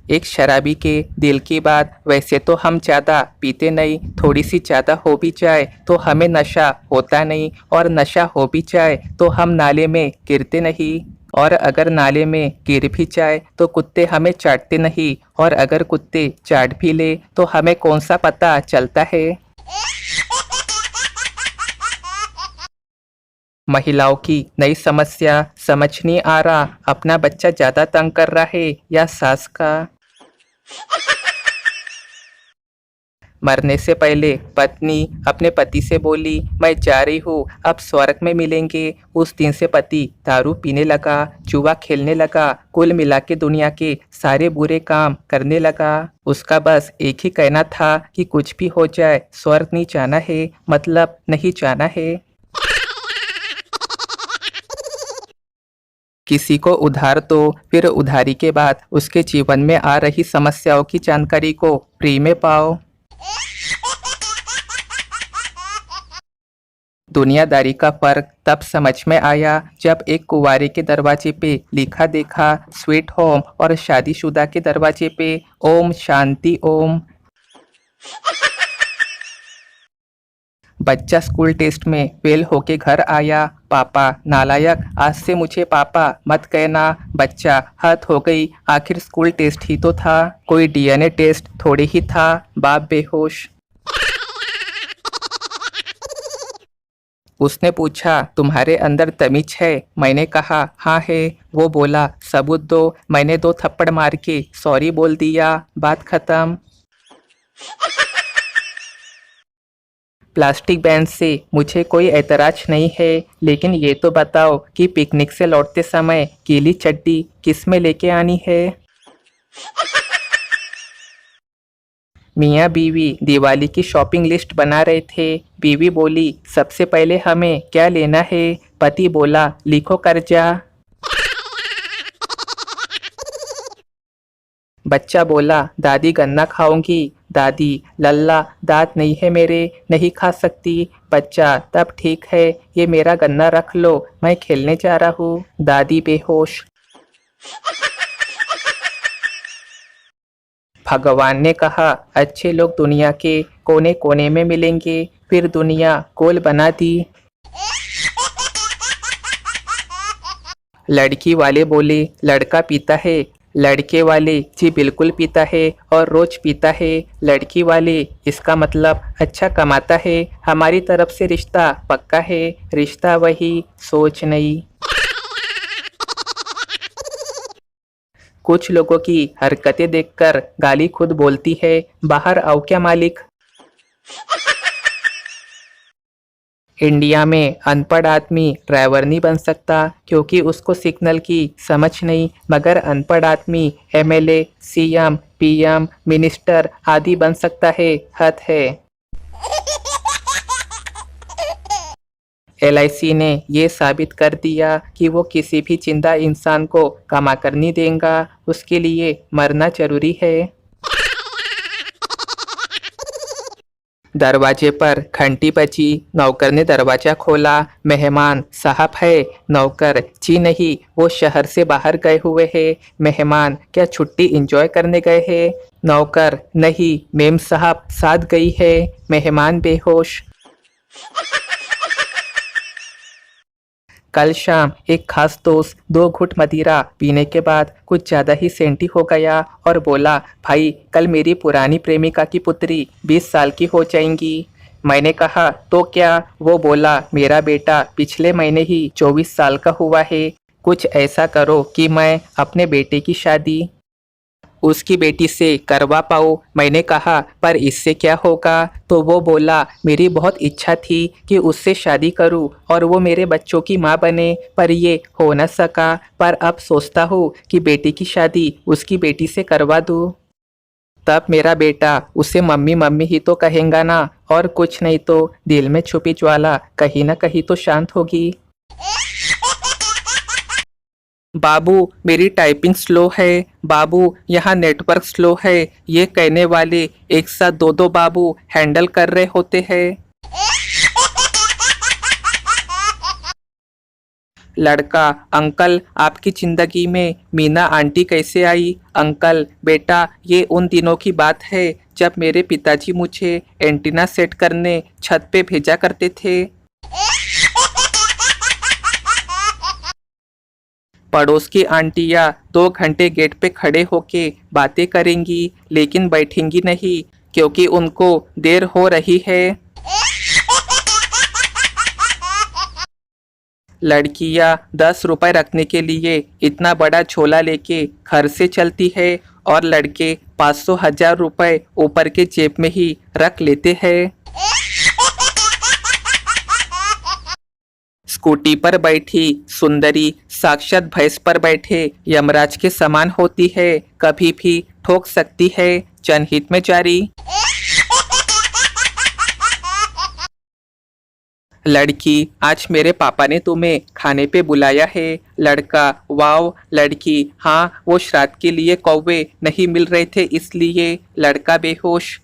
एक शराबी के दिल की बात। वैसे तो हम ज़्यादा पीते नहीं, थोड़ी सी ज़्यादा हो भी जाए तो हमें नशा होता नहीं, और नशा हो भी जाए तो हम नाले में गिरते नहीं, और अगर नाले में गिर भी जाए तो कुत्ते हमें चाटते नहीं, और अगर कुत्ते चाट भी ले तो हमें कौन सा पता चलता है। महिलाओं की नई समस्या, समझ नहीं आ रहा अपना बच्चा ज़्यादा तंग कर रहा है या सास का। मरने से पहले पत्नी अपने पति से बोली, मैं जा रही हूँ, अब स्वर्ग में मिलेंगे। उस दिन से पति दारू पीने लगा, जुआ खेलने लगा, कुल मिला के दुनिया के सारे बुरे काम करने लगा। उसका बस एक ही कहना था कि कुछ भी हो जाए स्वर्ग नहीं जाना है, मतलब नहीं जाना है। किसी को उधार दो, फिर उधारी के बाद उसके जीवन में आ रही समस्याओं की जानकारी को फ्री में पाओ। दुनियादारी का फर्क तब समझ में आया जब एक कुंवारे के दरवाजे पे लिखा देखा स्वीट होम, और शादीशुदा के दरवाजे पे ओम शांति ओम। बच्चा स्कूल टेस्ट में फेल होके घर आया, पापा नालायक, आज से मुझे पापा मत कहना। बच्चा हद हो गई, आखिर स्कूल टेस्ट ही तो था, कोई डीएनए टेस्ट थोड़ी ही था। बाप बेहोश। उसने पूछा, तुम्हारे अंदर तमीज है? मैंने कहा हाँ है। वो बोला, सबूत दो। मैंने 2 थप्पड़ मार के सॉरी बोल दिया, बात खत्म। प्लास्टिक बैन से मुझे कोई ऐतराज नहीं है, लेकिन ये तो बताओ कि पिकनिक से लौटते समय गीली चड्डी किस में लेके आनी है। मियाँ बीवी दिवाली की शॉपिंग लिस्ट बना रहे थे। बीवी बोली, सबसे पहले हमें क्या लेना है? पति बोला, लिखो कर्जा। बच्चा बोला, दादी गन्ना खाऊंगी। दादी, लल्ला दांत नहीं है मेरे, नहीं खा सकती। बच्चा, तब ठीक है, ये मेरा गन्ना रख लो, मैं खेलने जा रहा हूँ। दादी बेहोश। भगवान ने कहा, अच्छे लोग दुनिया के कोने कोने में मिलेंगे, फिर दुनिया गोल बना दी। लड़की वाले बोले, लड़का पीता है। लड़के वाले, जी बिल्कुल पीता है और रोज पीता है। लड़की वाले, इसका मतलब अच्छा कमाता है, हमारी तरफ से रिश्ता पक्का है। रिश्ता वही, सोच नहीं। कुछ लोगों की हरकतें देखकर गाली खुद बोलती है, बाहर आओ क्या मालिक। इंडिया में अनपढ़ आदमी ड्राइवर नहीं बन सकता क्योंकि उसको सिग्नल की समझ नहीं, मगर अनपढ़ आदमी एमएलए, सीएम, पीएम, मिनिस्टर आदि बन सकता है। हद है। एलआईसी ने ये साबित कर दिया कि वो किसी भी जिंदा इंसान को कमा कर नहीं देगा, उसके लिए मरना जरूरी है। दरवाजे पर घंटी बजी, नौकर ने दरवाजा खोला। मेहमान साहब है? नौकर, जी नहीं, वो शहर से बाहर गए हुए हैं। मेहमान, क्या छुट्टी एंजॉय करने गए हैं? नौकर, नहीं, मेम साहब साथ गई है। मेहमान बेहोश। कल शाम एक खास दोस्त 2 घुट मदिरा पीने के बाद कुछ ज़्यादा ही सेंटी हो गया और बोला, भाई कल मेरी पुरानी प्रेमिका की पुत्री 20 साल की हो जाएंगी। मैंने कहा, तो क्या? वो बोला, मेरा बेटा पिछले महीने ही 24 साल का हुआ है, कुछ ऐसा करो कि मैं अपने बेटे की शादी उसकी बेटी से करवा पाओ। मैंने कहा, पर इससे क्या होगा? तो वो बोला, मेरी बहुत इच्छा थी कि उससे शादी करूं और वो मेरे बच्चों की माँ बने, पर ये हो न सका। पर अब सोचता हूँ कि बेटी की शादी उसकी बेटी से करवा दूँ। तब मेरा बेटा उसे मम्मी मम्मी ही तो कहेगा ना, और कुछ नहीं तो दिल में छुपी ज्वाला कहीं ना कहीं तो शांत होगी। बाबू, मेरी टाइपिंग स्लो है। बाबू, यहाँ नेटवर्क स्लो है। ये कहने वाले एक साथ 2-2 बाबू हैंडल कर रहे होते हैं। लड़का, अंकल आपकी जिंदगी में मीना आंटी कैसे आई? अंकल, बेटा ये उन दिनों की बात है जब मेरे पिताजी मुझे एंटीना सेट करने छत पे भेजा करते थे। पड़ोस की आंटियां 2 घंटे गेट पे खड़े होके बातें करेंगी लेकिन बैठेंगी नहीं क्योंकि उनको देर हो रही है। लड़कियां 10 रुपए रखने के लिए इतना बड़ा झोला लेके घर से चलती है और लड़के 500 1000 रुपए ऊपर के जेब में ही रख लेते हैं। स्कूटी पर बैठी सुंदरी साक्षात भैंस पर बैठे यमराज के समान होती है, कभी भी ठोक सकती है। जनहित में जारी। लड़की, आज मेरे पापा ने तुम्हें खाने पे बुलाया है। लड़का, वाव। लड़की, हाँ वो श्राद्ध के लिए कौवे नहीं मिल रहे थे इसलिए। लड़का बेहोश।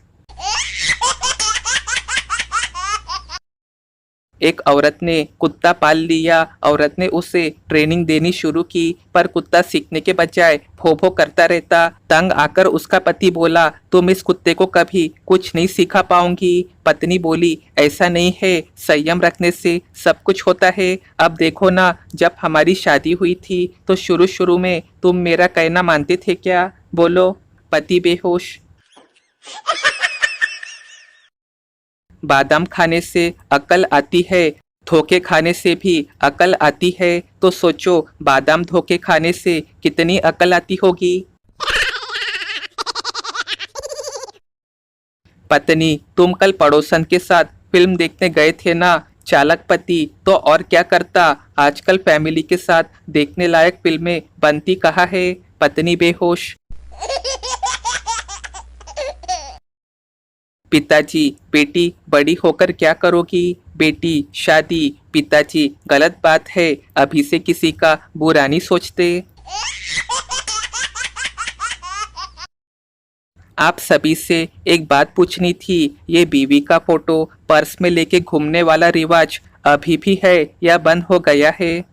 एक औरत ने कुत्ता पाल लिया। औरत ने उसे ट्रेनिंग देनी शुरू की पर कुत्ता सीखने के बजाय भौ भौ करता रहता। तंग आकर उसका पति बोला, तुम इस कुत्ते को कभी कुछ नहीं सिखा पाओगी। पत्नी बोली, ऐसा नहीं है, संयम रखने से सब कुछ होता है। अब देखो ना, जब हमारी शादी हुई थी तो शुरू शुरू में तुम मेरा कहना मानते थे क्या? बोलो। पति बेहोश। बादाम खाने से अकल आती है, धोखे खाने से भी अकल आती है, तो सोचो बादाम धोखे खाने से कितनी अकल आती होगी। पत्नी, तुम कल पड़ोसन के साथ फिल्म देखने गए थे ना? चालक पति, तो और क्या करता, आजकल फैमिली के साथ देखने लायक फिल्में बनती कहाँ है। पत्नी बेहोश। पिताजी, बेटी बड़ी होकर क्या करोगी? बेटी, शादी। पिताजी, गलत बात है, अभी से किसी का बुरा नहीं सोचते। आप सभी से एक बात पूछनी थी, ये बीवी का फोटो पर्स में लेके घूमने वाला रिवाज अभी भी है या बंद हो गया है?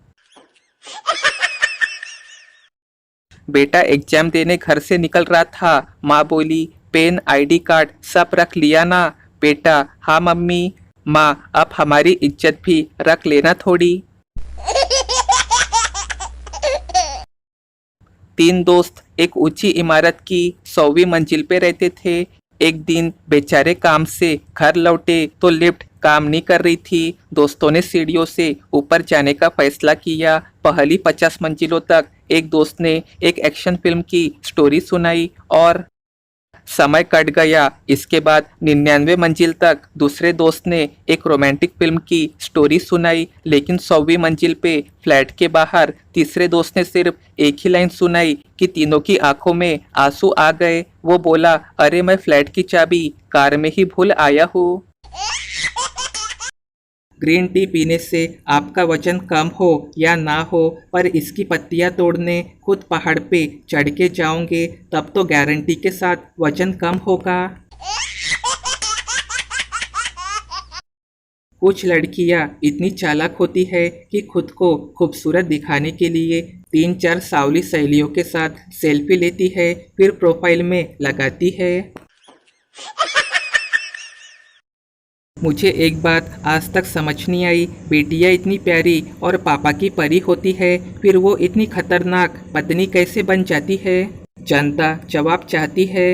बेटा एग्जाम देने घर से निकल रहा था, माँ बोली पेन आईडी कार्ड सब रख लिया ना? बेटा, हाँ मम्मी। माँ, अब हमारी इज्जत भी रख लेना थोड़ी। 3 दोस्त एक ऊंची इमारत की 100वीं मंजिल पे रहते थे। एक दिन बेचारे काम से घर लौटे तो लिफ्ट काम नहीं कर रही थी। दोस्तों ने सीढ़ियों से ऊपर जाने का फैसला किया। पहली 50 मंजिलों तक एक दोस्त ने एक एक्शन फिल्म की स्टोरी सुनाई और समय कट गया। इसके बाद 99 मंजिल तक दूसरे दोस्त ने एक रोमांटिक फिल्म की स्टोरी सुनाई, लेकिन 100वीं मंजिल पे फ्लैट के बाहर तीसरे दोस्त ने सिर्फ एक ही लाइन सुनाई कि तीनों की आंखों में आंसू आ गए। वो बोला, अरे मैं फ्लैट की चाबी कार में ही भूल आया हूँ। ग्रीन टी पीने से आपका वजन कम हो या ना हो, पर इसकी पत्तियां तोड़ने खुद पहाड़ पे चढ़ के जाओगे तब तो गारंटी के साथ वजन कम होगा। कुछ लड़कियां इतनी चालाक होती है कि खुद को खूबसूरत दिखाने के लिए 3-4 सावली सहेलियों के साथ सेल्फी लेती है, फिर प्रोफाइल में लगाती है। मुझे एक बात आज तक समझ नहीं आई, बेटियां इतनी प्यारी और पापा की परी होती है, फिर वो इतनी खतरनाक पत्नी कैसे बन जाती है? जनता जवाब चाहती है।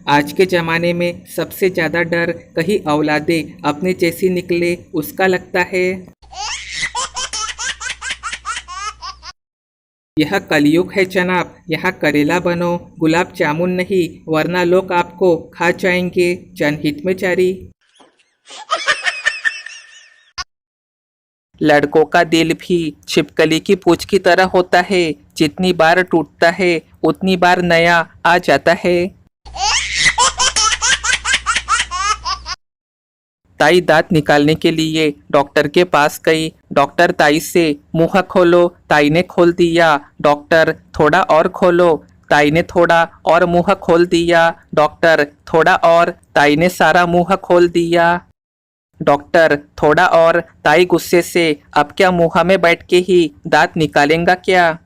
आज के ज़माने में सबसे ज़्यादा डर कहीं औलादे अपने जैसी निकले उसका लगता है। यह कलयुग है जनाब, यहाँ करेला बनो, गुलाब जामुन नहीं, वरना लोग आपको खा जाएंगे। जनहित में जारी। लड़कों का दिल भी छिपकली की पूंछ की तरह होता है, जितनी बार टूटता है उतनी बार नया आ जाता है। ताई दांत निकालने के लिए डॉक्टर के पास गई। डॉक्टर ताई से मुंह खोलो। ताई ने खोल दिया। डॉक्टर थोड़ा और खोलो। ताई ने थोड़ा और मुंह खोल दिया। डॉक्टर थोड़ा और। ताई ने सारा मुंह खोल दिया। डॉक्टर थोड़ा और। ताई गुस्से से, अब क्या मुँह में बैठ के ही दांत निकालेंगा क्या?